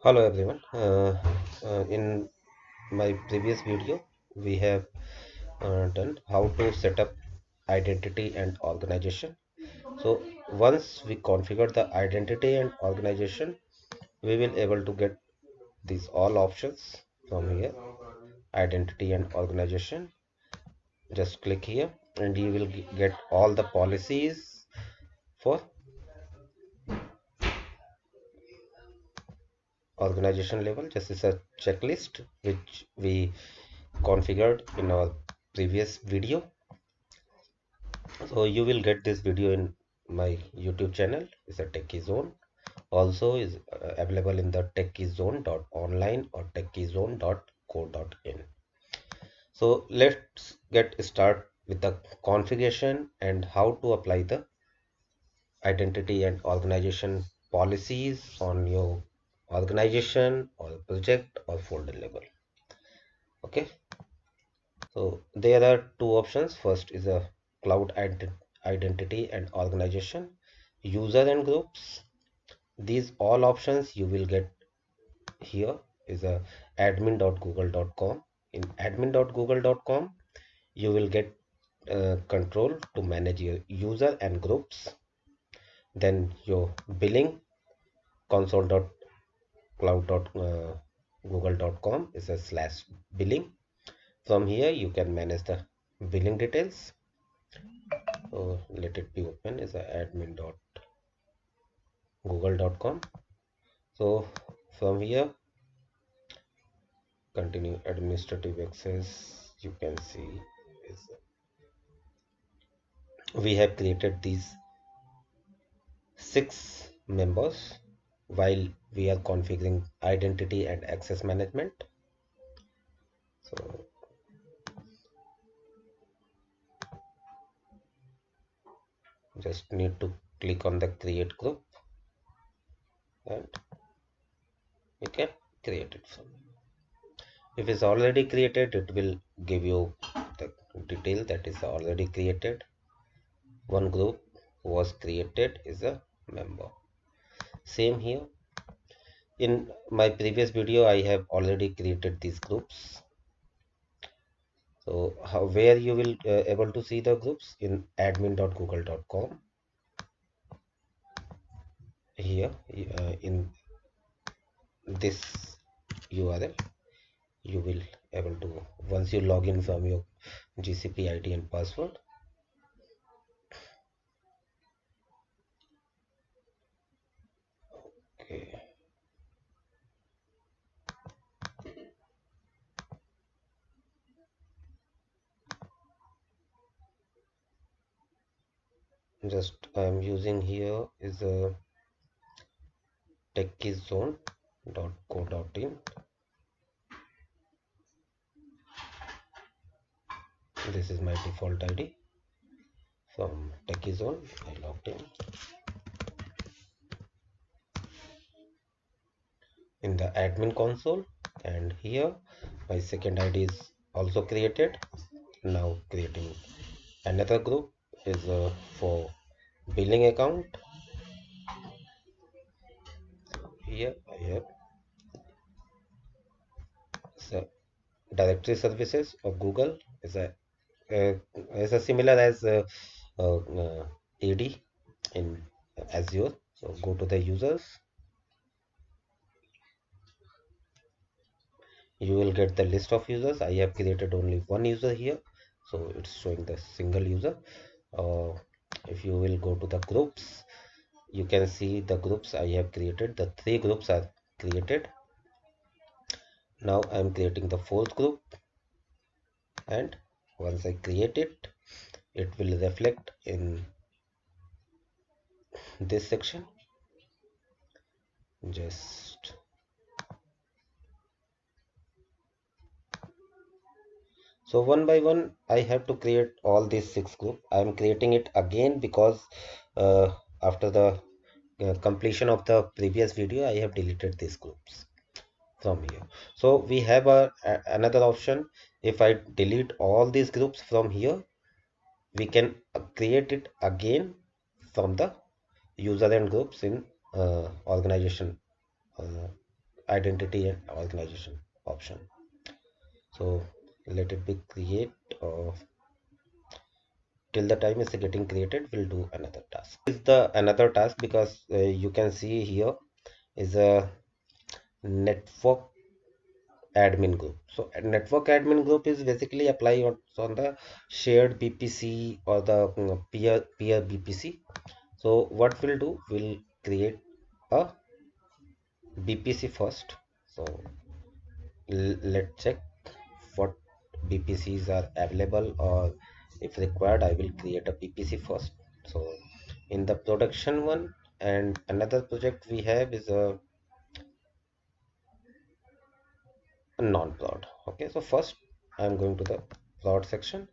Hello everyone. In my previous video, we have done how to set up identity and organization. So once we configure the identity and organization, we will able to get these all options from here. Identity and organization. Just click here, and you will get all the policies for organization level. Just is a checklist which we configured in our previous video. So you will get this video in my YouTube channel. It's a Techie Zone. Also is available in the techiezone.online or techiezone.co.in. So let's get start with the configuration and how to apply the identity and organization policies on your organization or project or folder level. Okay. So there are two options. First is a cloud identity and organization, user and groups. These all options you will get here is a admin.google.com. In admin.google.com, you will get control to manage your user and groups. Then your billing console.cloud.google.com is a slash billing. From here, you can manage the billing details. So let it be open is a admin.google.com. So from here, continue administrative access. You can see is we have created these 6 members while we are configuring identity and access management. So just need to click on the create group and you can create it from here. If it's already created, it will give you the detail that is already created. One group was created is a member. Same here. In my previous video, I have already created these groups. So where you will able to see the groups in admin.google.com. Here in this URL, you will able to once you log in from your GCP ID and password. Okay. Just I am using here is a techizone.co.in. This is my default ID from techizone. I logged in the admin console, and here my second ID is also created. Now creating another group is for billing account. Here I have so directory services of Google uh, is a similar as AD in Azure. So go to the users. You will get the list of users. I have created only one user here, so it's showing the single user. uh, if you will go to the groups, you can see the groups I have created. The 3 groups are created. Now I am creating the 4th group, and once I create it, it will reflect in this section. Just so one by one I have to create all these 6 groups. I am creating it again because after the completion of the previous video, I have deleted these groups from here. So we have another option. If I delete all these groups from here, we can create it again from the user and groups in organization identity and organization option. So let it be create. Till the time it's getting created, we'll do another task. Is the another task because you can see here is a network admin group. So a network admin group is basically apply on the shared VPC or the peer VPC. So what we'll do, we'll create a VPC first. So let's check what VPCs are available, or if required I will create a VPC first. So in the production one, and another project we have is a non-prod. Okay, so first I'm going to the prod section,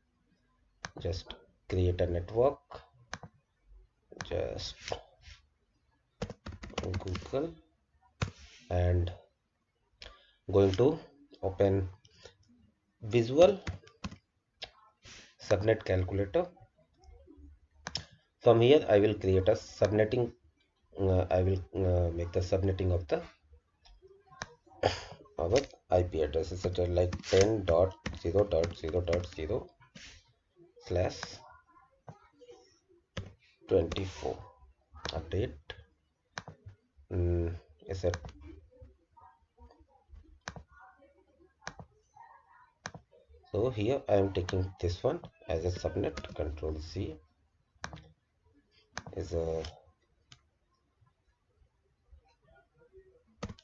just create a network, just Google, and going to open visual subnet calculator. From here I will create a subnetting. I will make the subnetting of the our IP address is such as like 10.0.0.0 slash 24. Update is it. So here I am taking this one as a subnet. Control C is a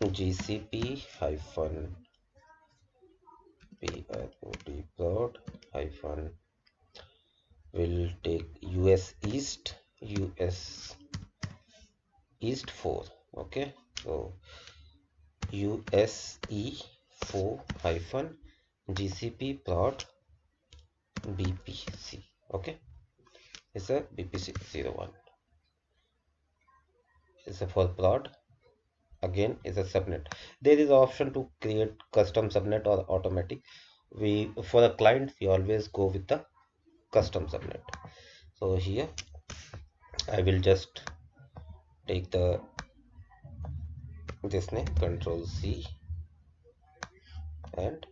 GCP hyphen prod hyphen will take US East 4. Okay, so USE 4 hyphen GCP prod VPC. Okay, it's a VPC 01. It's a for prod. Again is a subnet. There is an option to create custom subnet or automatic. We for the client we always go with the custom subnet. So here I will just take this name, Control C, and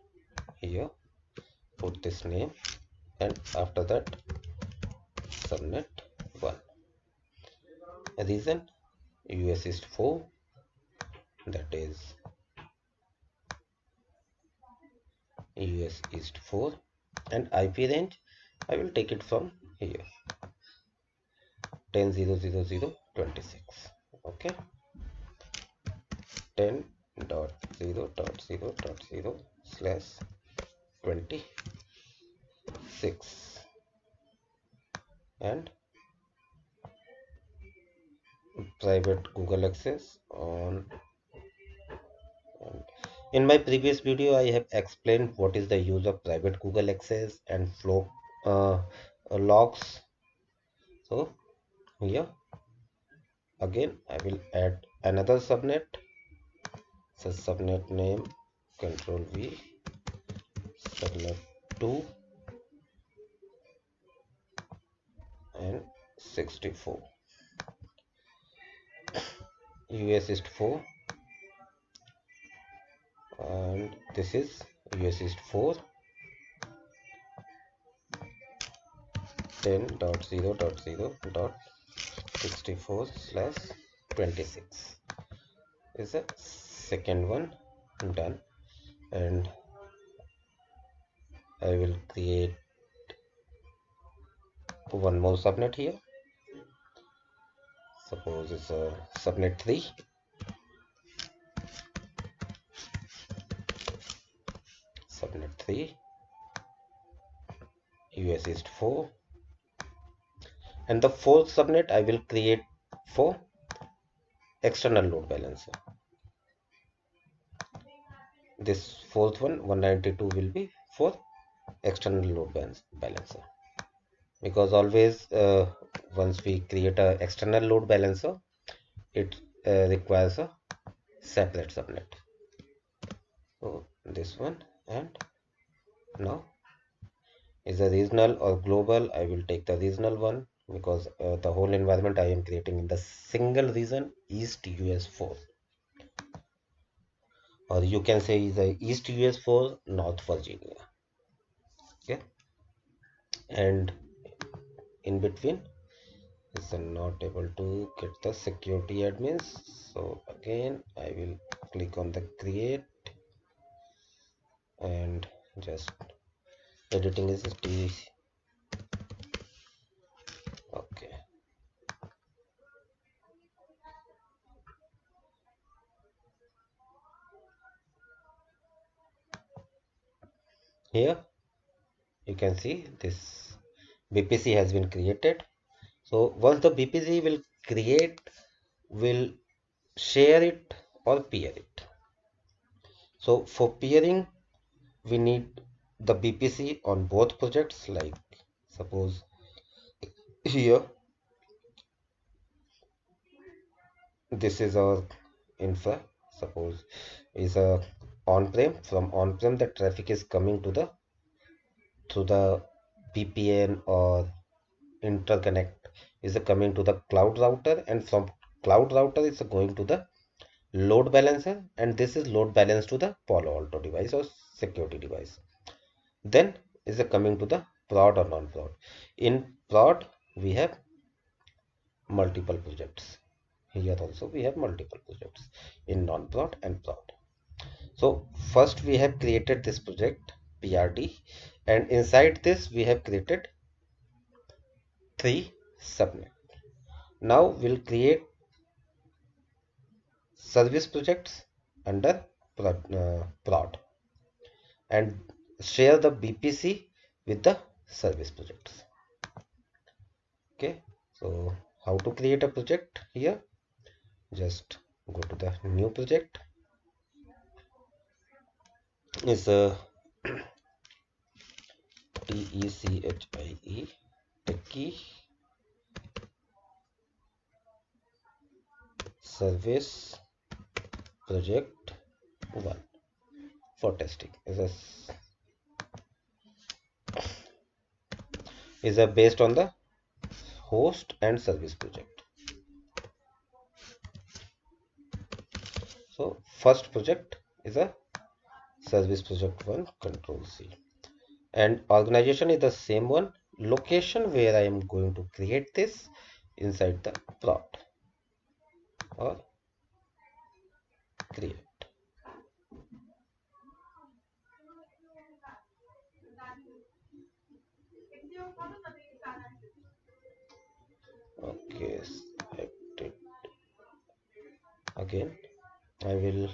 here put this name, and after that subnet 1. Reason US East 4, that is US East 4, and IP range I will take it from here 10.0.0.0.26. okay, 10.0.0.0 slash 26, and private Google access on. In my previous video I have explained what is the use of private Google access and flow logs. So here again I will add another subnet. So subnet name, Control V, subnet 2 and 64, US East 4, and this is US East 4 10.0.0.64 slash 26 is the second one done. And I will create one more subnet here. Suppose it's a subnet 3, subnet 3 US East 4, and the fourth subnet I will create for external load balancer. This fourth one 192 will be for external load balancer, because always once we create a external load balancer it requires a separate subnet. So this one, and now is a regional or global. I will take the regional one because the whole environment I am creating in the single region East US 4. or you can say is a East US for North Virginia. Okay, and in between is not able to get the security admins. So again, I will click on the create and just editing is T. Okay, here you can see this BPC has been created. So once the BPC will create, will share it or peer it. So for peering, we need the BPC on both projects. Like suppose here, this is our infra. Suppose is a on-prem. From on-prem, the traffic is coming to the through the VPN or interconnect is coming to the cloud router, and from cloud router is going to the load balancer, and this is load balance to the Palo Alto device or security device. Then is coming to the prod or non-prod. In prod we have multiple projects. Here also we have multiple projects in non-prod and prod. So first we have created this project PRD, and inside this we have created 3 subnet. Now we'll create service projects under prod and share the BPC with the service projects. Okay, so how to create a project here? Just go to the new project. Is a TECHIE techie service project 1 for testing. Is a based on the host and service project. So first project is a service project 1, control C, and organization is the same one. Location where I am going to create this inside the prod or create. Okay, select it again. I will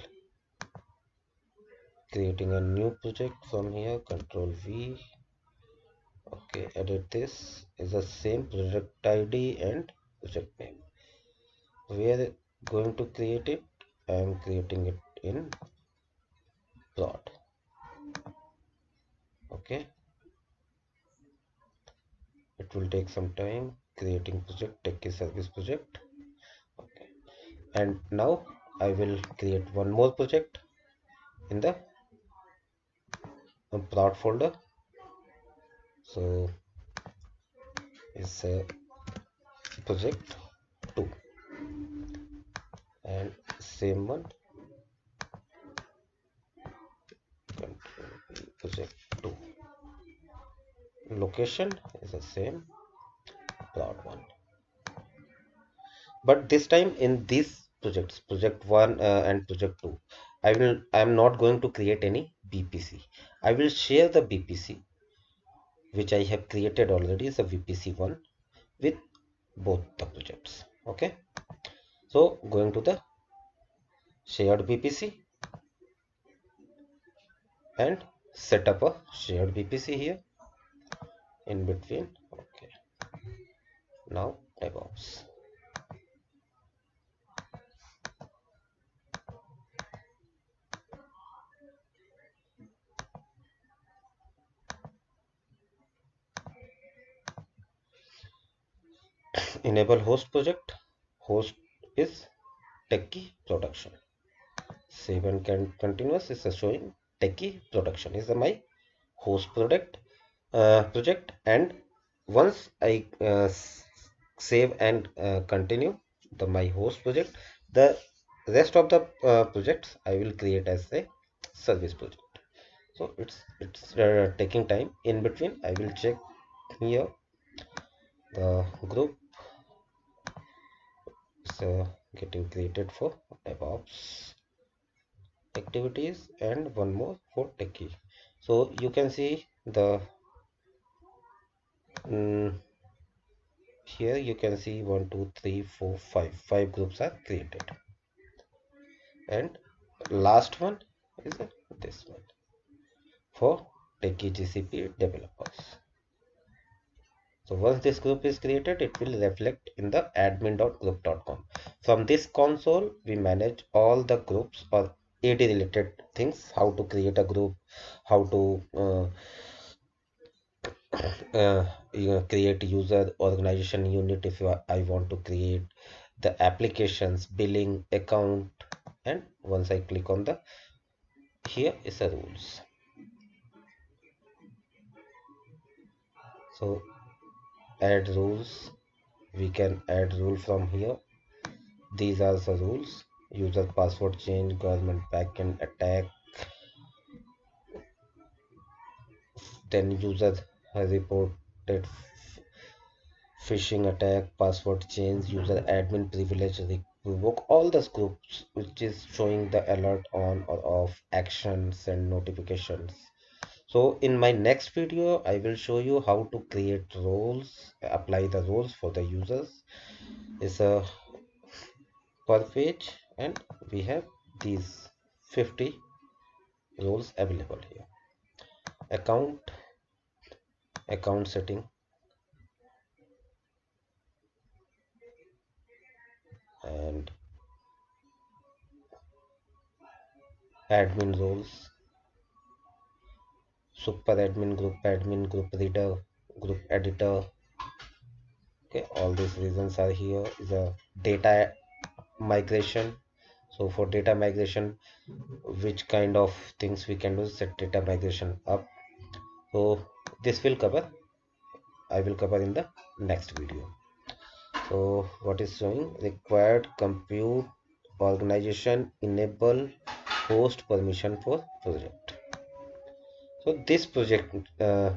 creating a new project from here, control V. Okay, edit this is the same project ID and project name. We are going to create it. I am creating it in prod. Okay, it will take some time creating project, techie service project. Okay, and now I will create one more project in the prod folder. So it's a project 2 and same one, project 2. Location is the same, prod 1. But this time in these projects, project 1 and project 2, I am not going to create any BPC. I will share the BPC which I have created already is a VPC1 with both the projects. Okay, so going to the shared VPC and set up a shared VPC here in between. Okay, now DevOps. Enable host project. Host is techie production. Save and can continuous is showing techie production is my host project, and once I save and continue the my host project, the rest of the projects I will create as a service project. So it's taking time. In between I will check here the group is getting created for DevOps activities and one more for techie. So you can see the here you can see 1 2 3 4 5 groups are created, and last one is this one for techie GCP developers. So once this group is created, it will reflect in the admin.group.com. From this console, we manage all the groups or AD related things, how to create a group, how to create user organization unit if I want to create the applications, billing, account, and once I click on the here is the rules. So add rules, we can add rule from here. These are the rules: user password change, government backend attack, then user has reported phishing attack, password change, user admin privilege revoke, all the groups which is showing the alert on or off, actions and notifications. So in my next video I will show you how to create roles, apply the roles for the users. Is a per page, and we have these 50 roles available here. Account setting, and admin roles, super admin, group reader, group editor. Okay, all these reasons are here. Is a data migration. So for data migration, which kind of things we can do, set data migration up. So this will cover, I will cover in the next video. So what is showing? Required compute organization enable host permission for project. So this project uh,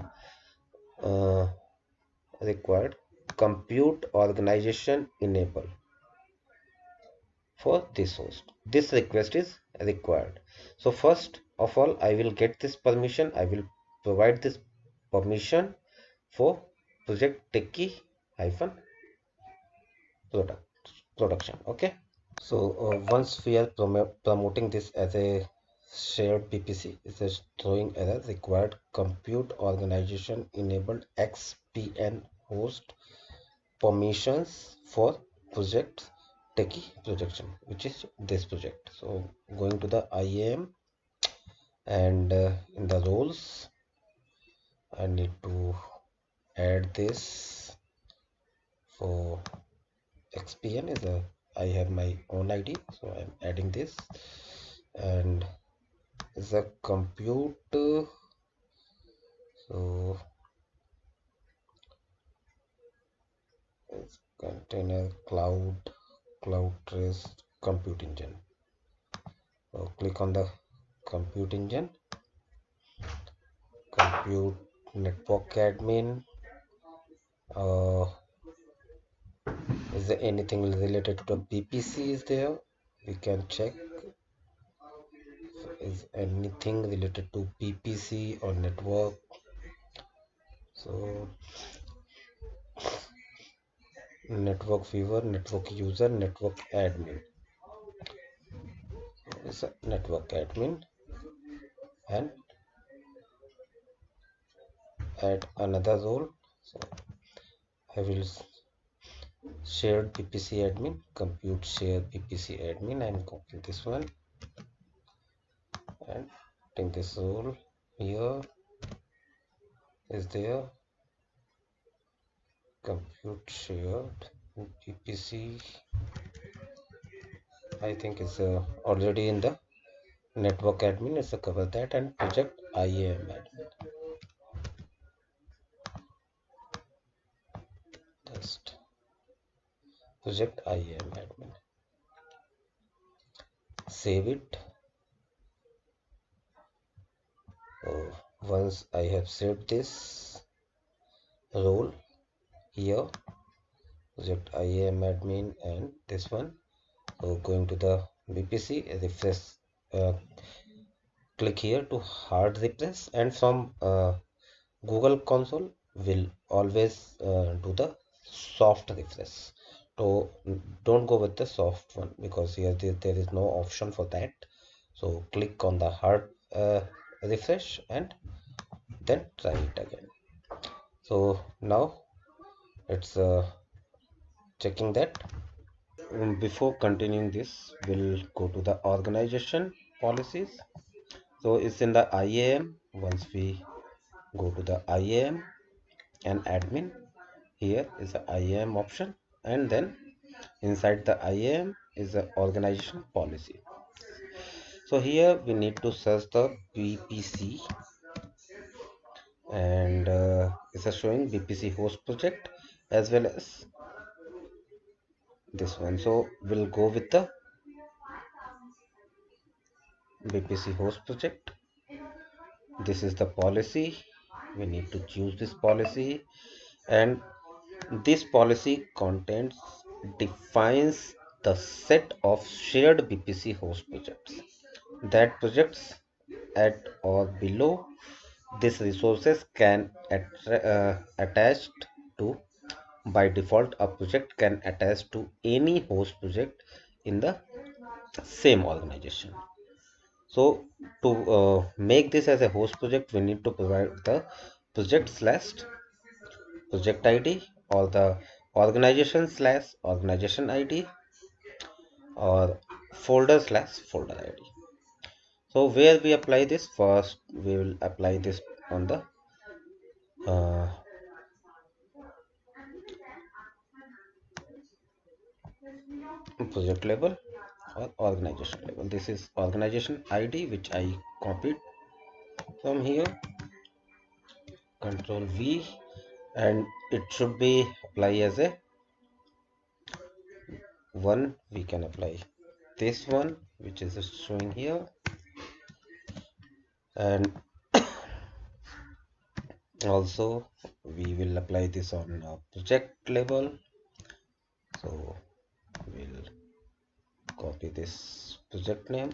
required compute organization enable for this host. This request is required. So first of all, I will get this permission. I will provide this permission for project techie hyphen production. Okay. So once we are promoting this as a shared VPC, it is throwing error required compute organization enabled XPN host permissions for project techie projection, which is this project. So going to the IAM, and in the roles I need to add this for XPN is a, I have my own ID, so I'm adding this, and is a compute, so it's container cloud trace compute engine. So click on the compute engine, compute network admin. Is there anything related to the VPC is there? We can check. Is anything related to VPC or network? So network viewer, network user, network admin. Is a network admin, and add another role. So I will shared VPC admin, compute share VPC admin. I'm copying this one and putting this role here. Is there compute shared VPC? I think it's already in the network admin. Is a cover that, and project IAM admin. Just project IAM admin. save it. So once I have saved this role here, project IAM admin and this one. So going to the VPC, refresh, uh, click here to hard refresh, and from Google console will always do the soft refresh. So don't go with the soft one because here there is no option for that. So click on the hard refresh and then try it again. So now it's checking that. Before continuing this, we'll go to the organization policies. So it's in the IAM. Once we go to the IAM and admin, here is the IAM option, and then inside the IAM is the organization policy. So here we need to search the VPC, and it's a showing VPC host project as well as this one. So we'll go with the VPC host project. This is the policy. We need to choose this policy, and this policy contains defines the set of shared VPC host projects that projects at or below these resources can attached to. By default, a project can attach to any host project in the same organization. So to make this as a host project, we need to provide the project slash project ID or the organization slash organization ID or folder slash folder ID. So where we apply this, first we will apply this on the uh, project level or organization level. This is organization ID which I copied from here, control V, and it should be apply as a one. We can apply this one which is showing here, and also we will apply this on project level. So we'll copy this project name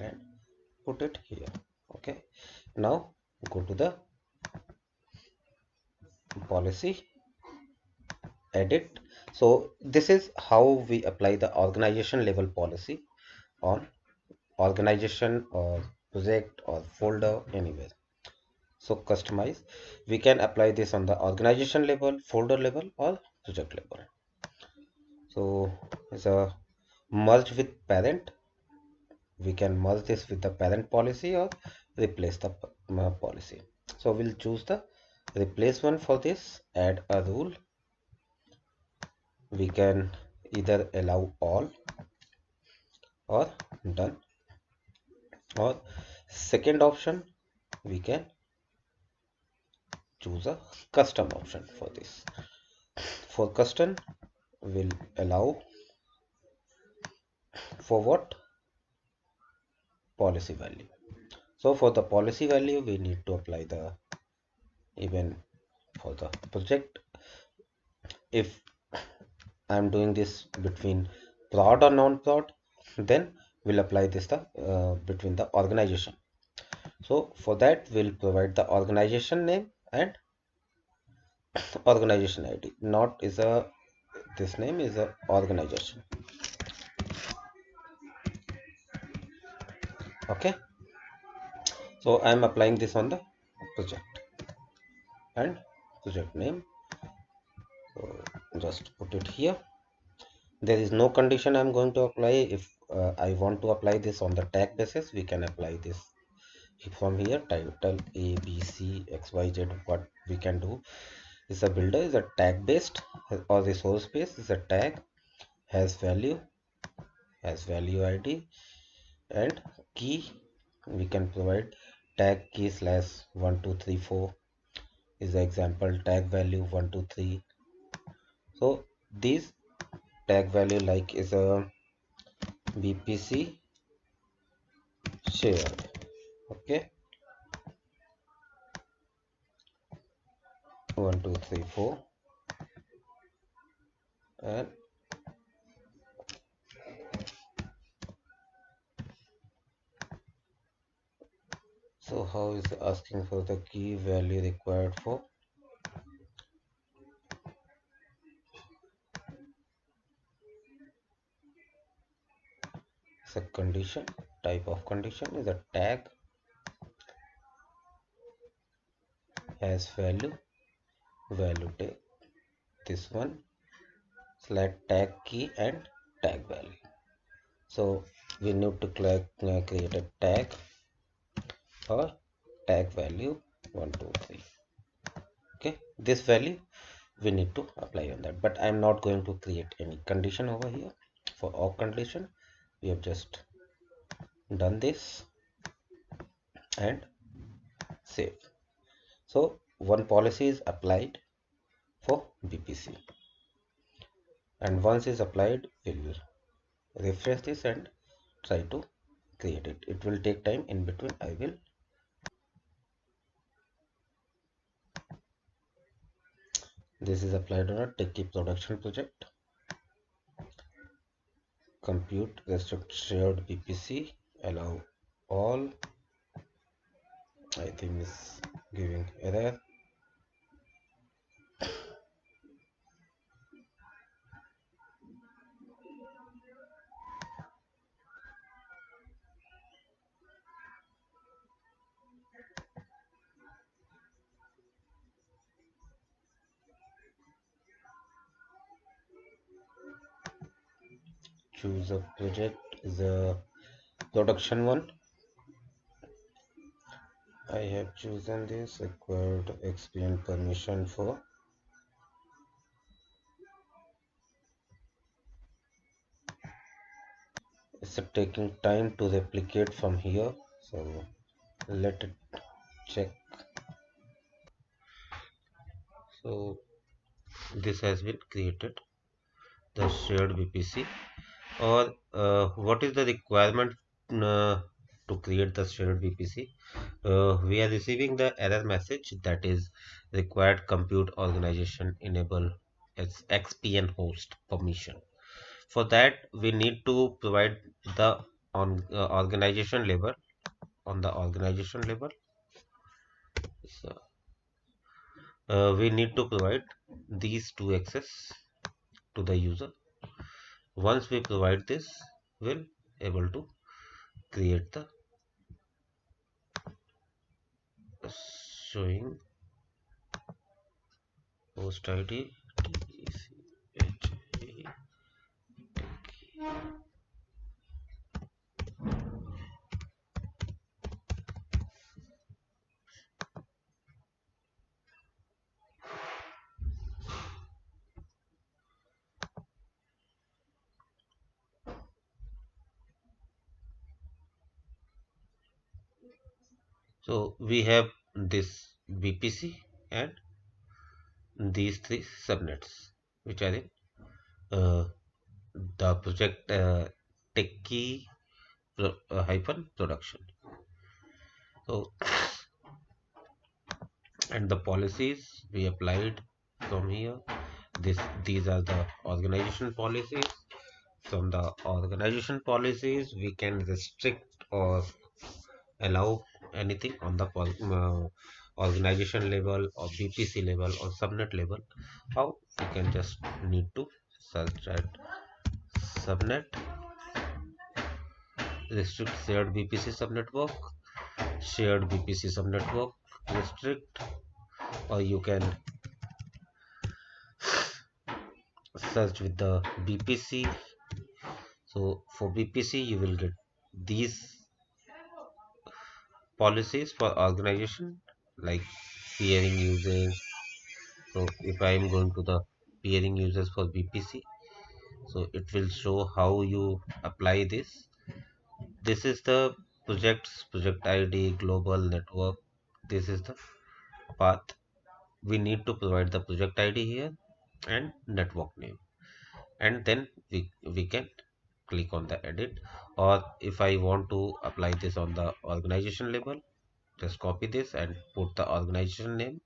and put it here. Okay, now go to the policy, edit. So this is how we apply the organization level policy on organization or project or folder anywhere. So customize, we can apply this on the organization level, folder level or project level. So it's a merge with parent. We can merge this with the parent policy or replace the policy. So we'll choose the replace one for this. Add a rule. We can either allow all or done, or second option we can choose a custom option for this. For custom we'll allow for what policy value. So for the policy value we need to apply the even for the project. If I'm doing this between prod or non-prod, then we'll apply this between the organization. So for that we'll provide the organization name and organization ID. Not is a this name is a organization. Okay, so I'm applying this on the project and project name. So just put it here. There is no condition I'm going to apply. If I want to apply this on the tag basis, we can apply this from here. Title A B C X Y Z. What we can do is a builder is a tag based or resource based is a tag, has value ID and key. We can provide tag key slash 1234 is the example tag value 123. So these tag value like is a VPC share. Okay, 1 2 3 4, and so how is asking for the key value required for the condition. Type of condition is a tag has value tag, this one select tag key and tag value. So we need to create a tag or tag value 1 2 3. Okay, this value we need to apply on that, but I'm not going to create any condition over here. For all condition we have just done this and save. So one policy is applied for VPC, and once is applied we'll refresh this and try to create it. It will take time. In between I will this is applied on a techie production project. Compute restrict shared VPC allow all. I think is giving error. Choose a project, the production one. I have chosen this. Required expand permission for. It's taking time to replicate from here, so let it check. So this has been created, the shared VPC. Or what is the requirement to create the shared VPC? We are receiving the error message that is required compute organization enable as XPN host permission. For that we need to provide the on organization level. On the organization level, so, we need to provide these two access to the user. Once we provide this, we'll able to create the showing host ID. So we have this VPC and these three subnets which are in the project techie hyphen production. So and the policies we applied from here. These are the organization policies. From the organization policies we can restrict or allow anything on the organization level or VPC level or subnet level. How we can just need to search at subnet restrict shared VPC subnetwork, shared VPC subnetwork restrict, or you can search with the VPC. So for VPC you will get these policies for organization like peering users. So if I am going to the peering users for VPC, so it will show how you apply this. This is the project ID global network. This is the path. We need to provide the project ID here and network name. and then we can click on the edit. Or if I want to apply this on the organization level, just copy this and put the organization name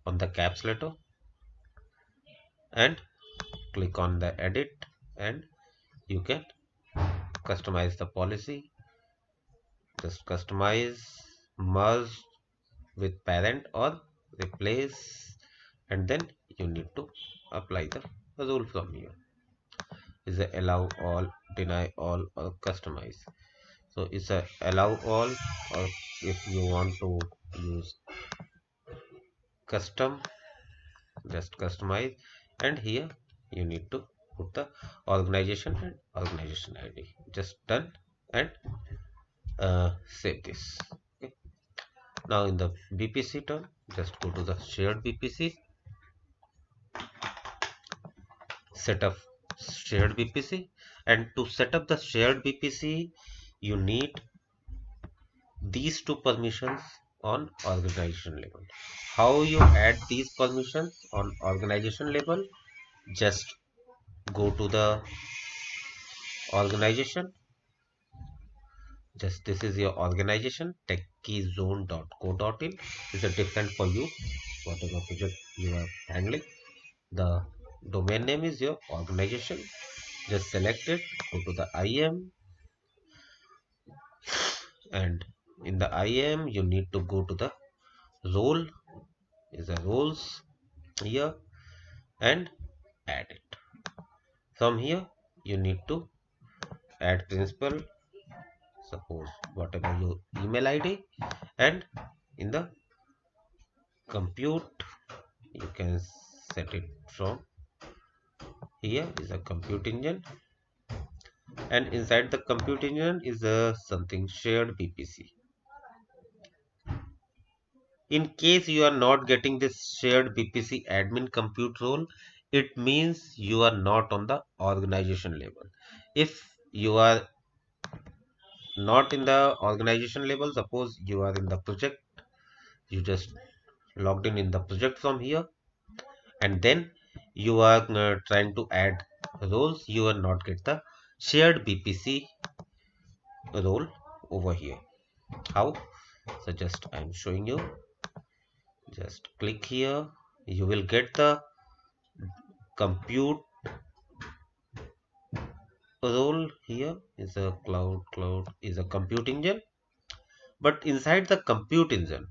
on the caps letter and click on the edit, and you can customize the policy. Just customize, merge with parent or replace, and then you need to apply the rule from here. Is a allow all, deny all, or customize. So it's a allow all, or if you want to use custom, just customize, and here you need to put the organization and organization ID. Just done, and save this. Okay. Now in the VPC term, just go to the shared VPC, set up shared VPC, and to set up the shared VPC, you need these two permissions on organization level. How you add these permissions on organization level? Just go to the organization. Just this is your organization, techkeyzone.co.in. Is a different for you, whatever project you are handling. The domain name is your organization. Just select it, go to the IAM, and in the IAM you need to go to the role, is the roles here, and add it. From here you need to add principal, suppose whatever your email ID, and in the compute you can set it from here is a compute engine, and inside the compute engine is a something shared VPC. In case you are not getting this shared VPC admin compute role, it means you are not on the organization level. If you are not in the organization level, suppose you are in the project, you just logged in the project from here, and then you are trying to add roles, you will not get the shared VPC role over here. How? So just I'm showing you. Just click here, you will get the compute role. Here is a cloud is a compute engine, but inside the compute engine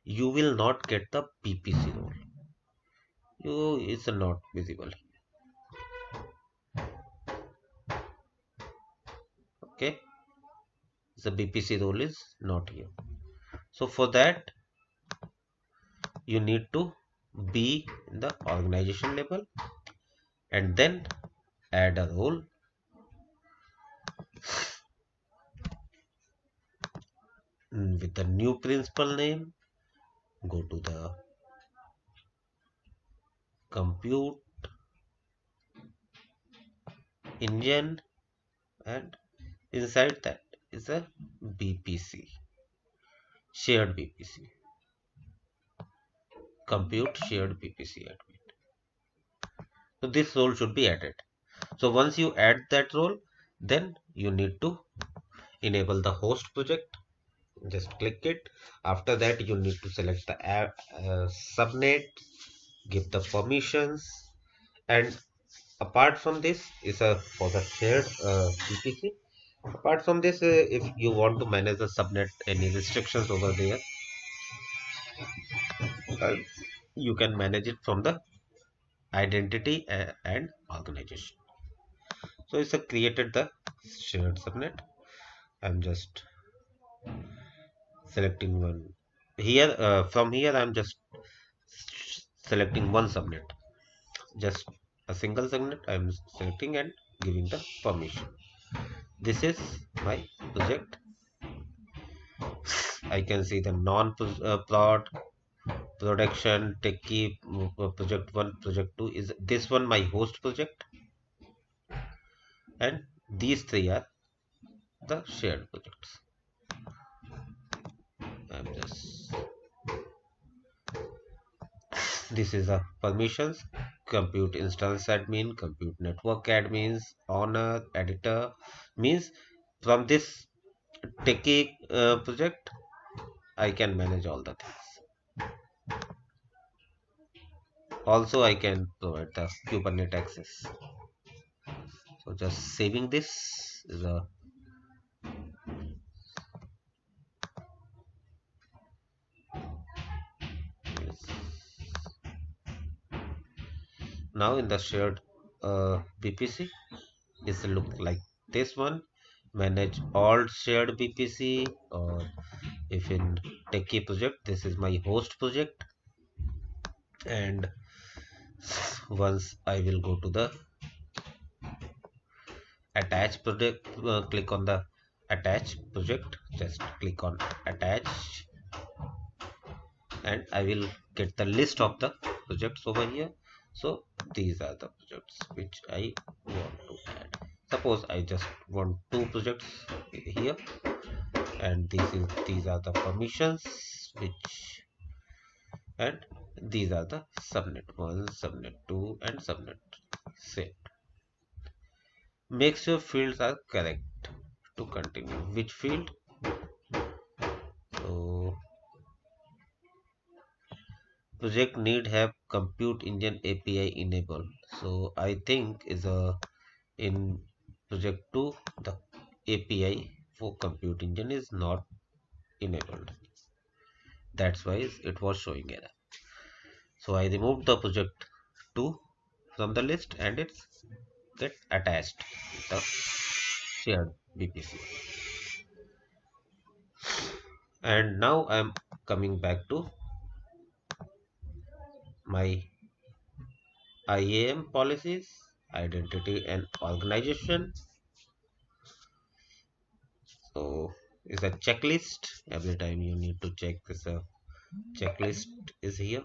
you will not get the VPC role. It's not visible. Okay, the VPC role is not here. So for that you need to be in the organization level and then add a role with the new principal name. Go to the compute engine, and inside that is a VPC, shared VPC, compute shared VPC admin. So this role should be added. So once you add that role, then you need to enable the host project. Just click it. After that you need to select the subnet, give the permissions, and apart from this is a for the shared VPC. Apart from this, if you want to manage the subnet, any restrictions over there, uh, you can manage it from the identity and organization. So it's a created the shared subnet. I'm just selecting one here. From here I'm just selecting one subnet, just a single segment I'm selecting and giving the permission. This is my project. I can see the non-prod, production, techie, project 1, project 2 is this one my host project, and these three are the shared projects. I'm just this is the permissions, compute instance admin, compute network admins, owner, editor. Means from this techie project, I can manage all the things. Also, I can provide the Kubernetes access. So just saving this is a yes. Now in the shared VPC, this look like this one. Manage all shared VPC, or if in techie project, this is my host project. And once I will go to the attach project, click on the attach project, just click on attach, and I will get the list of the projects over here. So these are the projects which I want to add. Suppose I just want 2 projects here, and these are the permissions which, and these are the subnet 1, subnet 2, and subnet 3. Make sure fields are correct to continue. Which field? So project need have compute engine API enabled. So I think is a in project 2 the API for compute engine is not enabled. That's why it was showing error. So I removed the project 2 from the list, and it's get attached with the shared VPC. And now I'm coming back to my IAM policies, identity and organization. So it's a checklist. Every time you need to check this, checklist is here.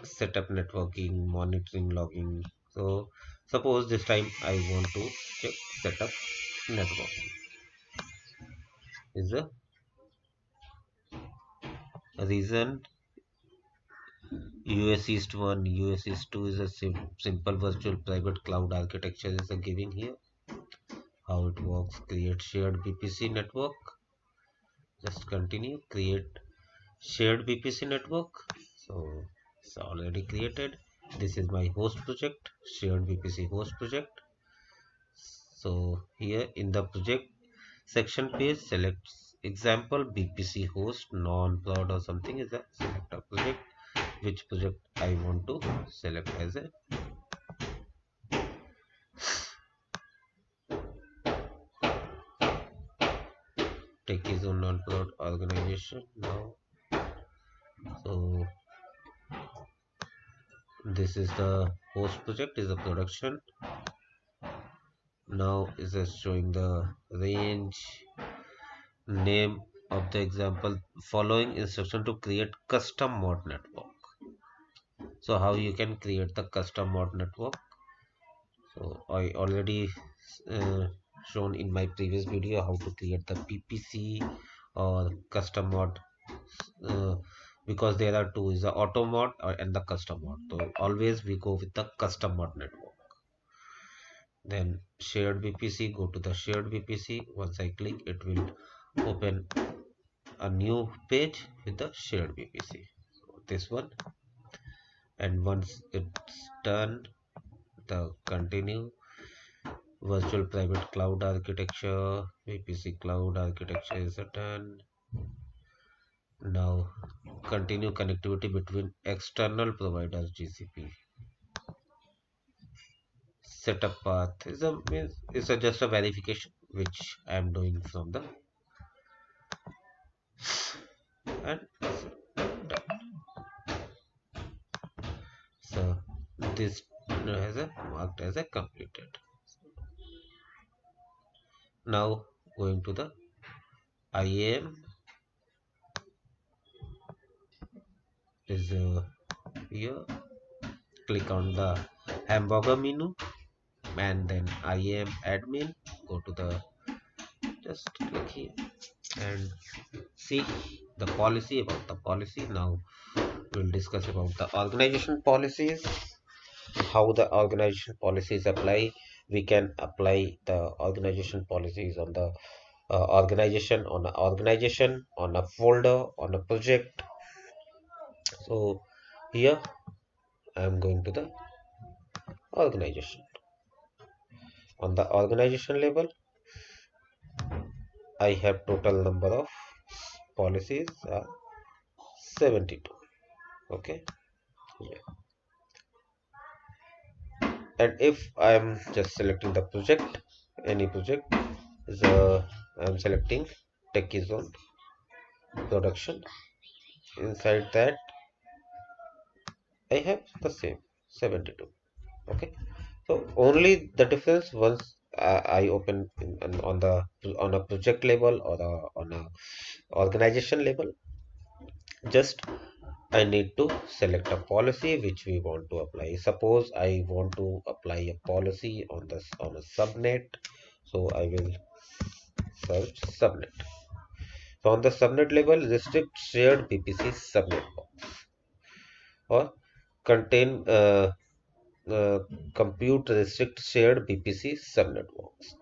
Setup networking, monitoring, logging. So suppose this time I want to check setup networking. Is a reason US East 1, US East 2 is a simple virtual private cloud architecture is a giving here. How it works: create shared VPC network. Just continue, create shared VPC network. So it's already created. This is my host project, shared VPC host project. So here in the project section page, select example VPC host non-prod or something is a select a project. Which project I want to select as a techie zone non-prod organization now. So this is the host project, is a production. Now is just showing the range, name of the example, following instruction to create custom mod network. So how you can create the custom mod network? So I already uh, shown in my previous video how to create the PPC or custom mod, uh, because there are two, is the auto mod and the custom mod. So always we go with the custom mod network. Then shared VPC, go to the shared VPC. Once I click, it will open a new page with the shared VPC. So this one, and once it's done, the continue virtual private cloud architecture, VPC cloud architecture is done. Now continue connectivity between external providers GCP. Setup path is just a verification which I am doing from the, and done. So this has a marked as a completed. Now going to the IAM is here. Click on the hamburger menu, and then IAM admin. Go to the, just click here. and see the policy. About the policy now, we'll discuss about the organization policies, how the organization policies apply. We can apply the organization policies on the organization, on a folder, on a project. So here I am going to the organization. On the organization level, I have total number of policies 72. Okay, yeah. And if I am just selecting the project, any project, is I am selecting techie zone production. Inside that I have the same 72. Okay, so only the difference once I open on the on a project level or on a organization level, just I need to select a policy which we want to apply. Suppose I want to apply a policy on this on a subnet, so I will search subnet. So on the subnet level, restrict shared VPC subnet box or contain uh, compute restrict shared VPC subnet box.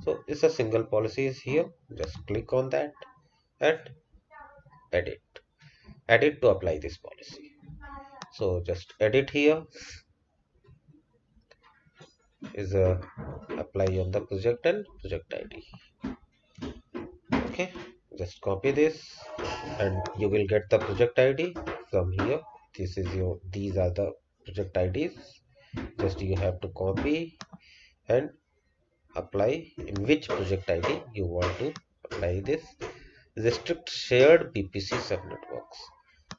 So it's a single policy is here. Just click on that and edit. Edit to apply this policy. So just edit here is a apply on the project and project ID. Okay, just copy this and you will get the project ID from here. This is your these are the project IDs. Just you have to copy and apply in which project ID you want to apply this. Restrict shared VPC subnetworks.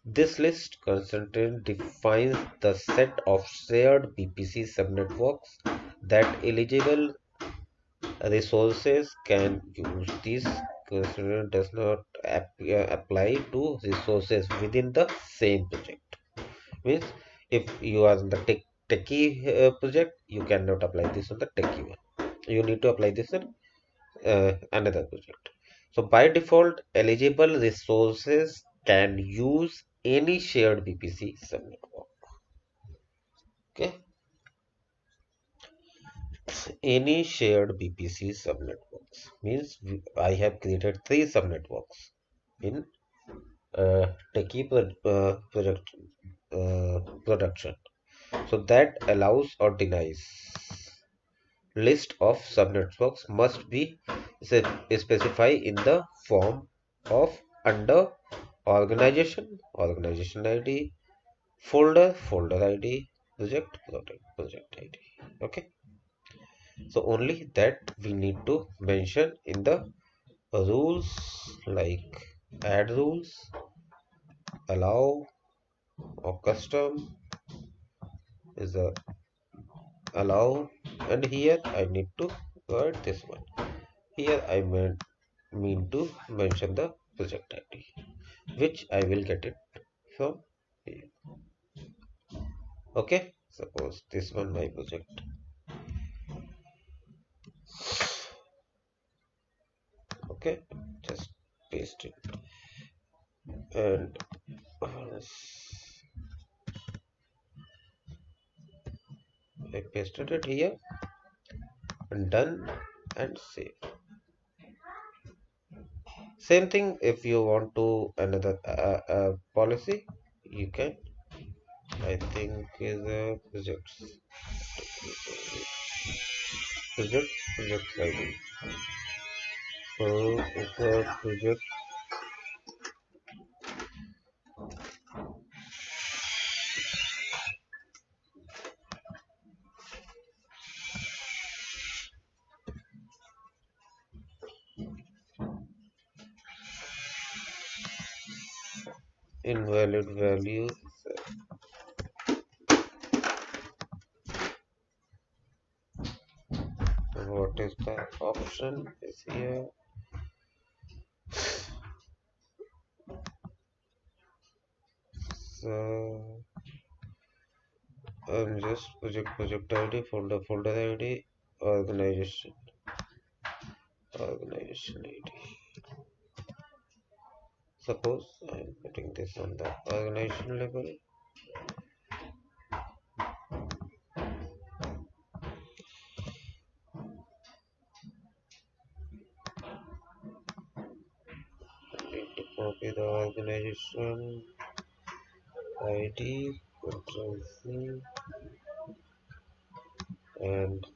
This list constantly defines the set of shared VPC subnetworks that eligible resources can use. This constraint does not apply to resources within the same project. Means if you are in the techie project, you cannot apply this on the techie one. You need to apply this on another project. So by default, eligible resources can use any shared VPC subnetwork. Okay, any shared VPC subnetworks means I have created three subnetworks in techie production. So that allows or denies. List of subnetworks must be specified in the form of under organization ID, folder ID, project ID. Okay, so only that we need to mention in the rules, like add rules, allow or custom is a allow, and here I need to write this one. Here I mean to mention the project ID, which I will get it from here. Okay, suppose this one my project. Okay, just paste it and I pasted it here and done and save. Same thing if you want to another policy, you can. I think is a project ID. So it's a project invalid value. What is the option is here? So I'm just project ID, folder ID, organization ID. Suppose I'm putting this on the organization level. I need to copy the organization ID, Control C, and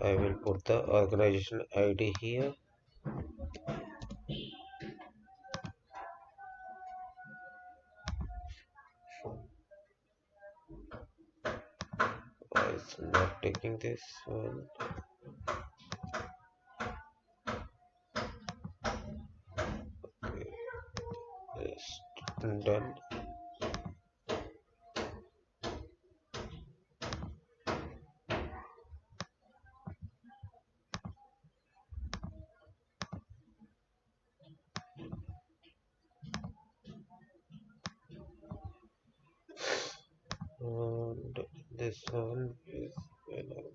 I will put the organization ID here. Why is not taking this one? Okay, yes, done. And this one is another.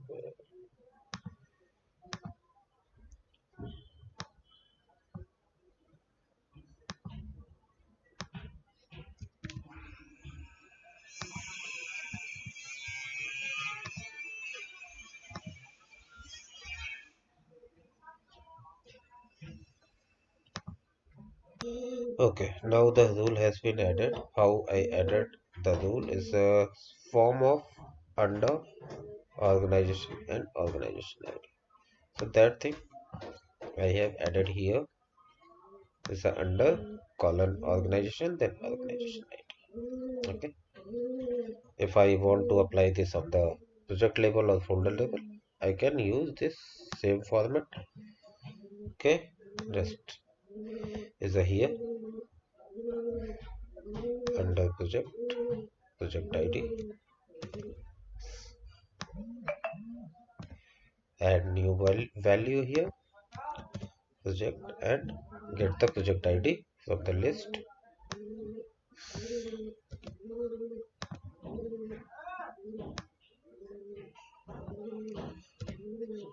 Okay, now the rule has been added. How I added the rule is a form of under organization and organization ID. So that thing I have added here is a under colon organization, then organization ID. Okay. If I want to apply this on the project level or folder level, I can use this same format. Okay, rest is a here under project ID, add new value here, project, and get the project ID from the list.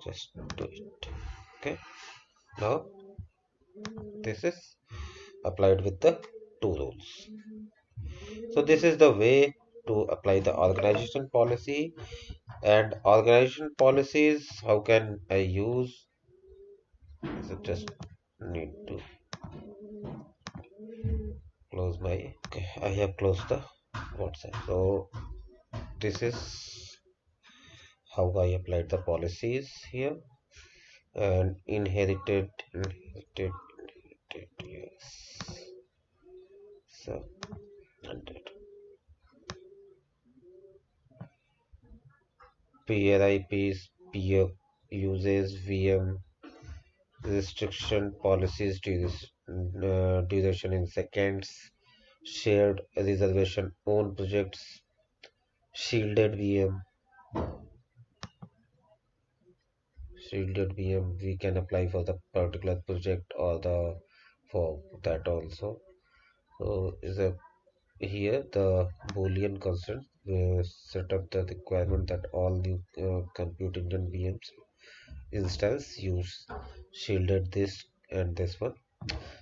Just do it. Okay, now this is applied with the two rules. So this is the way to apply the organization policy. And organization policies, how can I use? So just need to close my, okay, I have closed the WhatsApp. So this is how I applied the policies here. And inherited, yes. So 100. Peer IPs, peer uses, VM restriction policies, duration in seconds, shared reservation own projects, shielded VM, we can apply for the particular project or the for that also. So is a here the Boolean constant set up the requirement that all the compute engine VMs instance use shielded this and this one.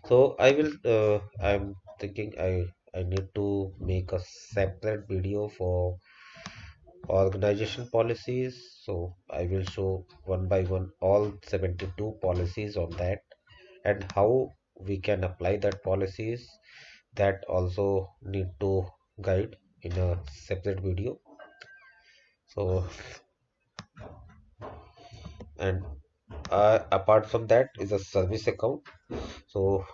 So I will I'm thinking I need to make a separate video for organization policies. So I will show one by one all 72 policies on that and how we can apply that policies. That also need to guide in a separate video. So and apart from that is a service account. So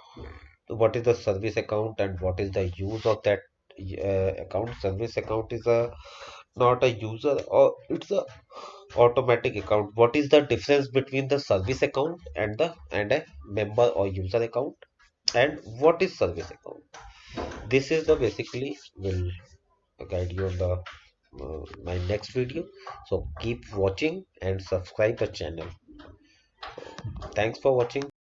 what is the service account and what is the use of that account? Service account is a not a user, or it's a automatic account. What is the difference between the service account and a member or user account, and what is service account? This is the basically will guide you on the my next video. So keep watching and subscribe the channel. Thanks for watching.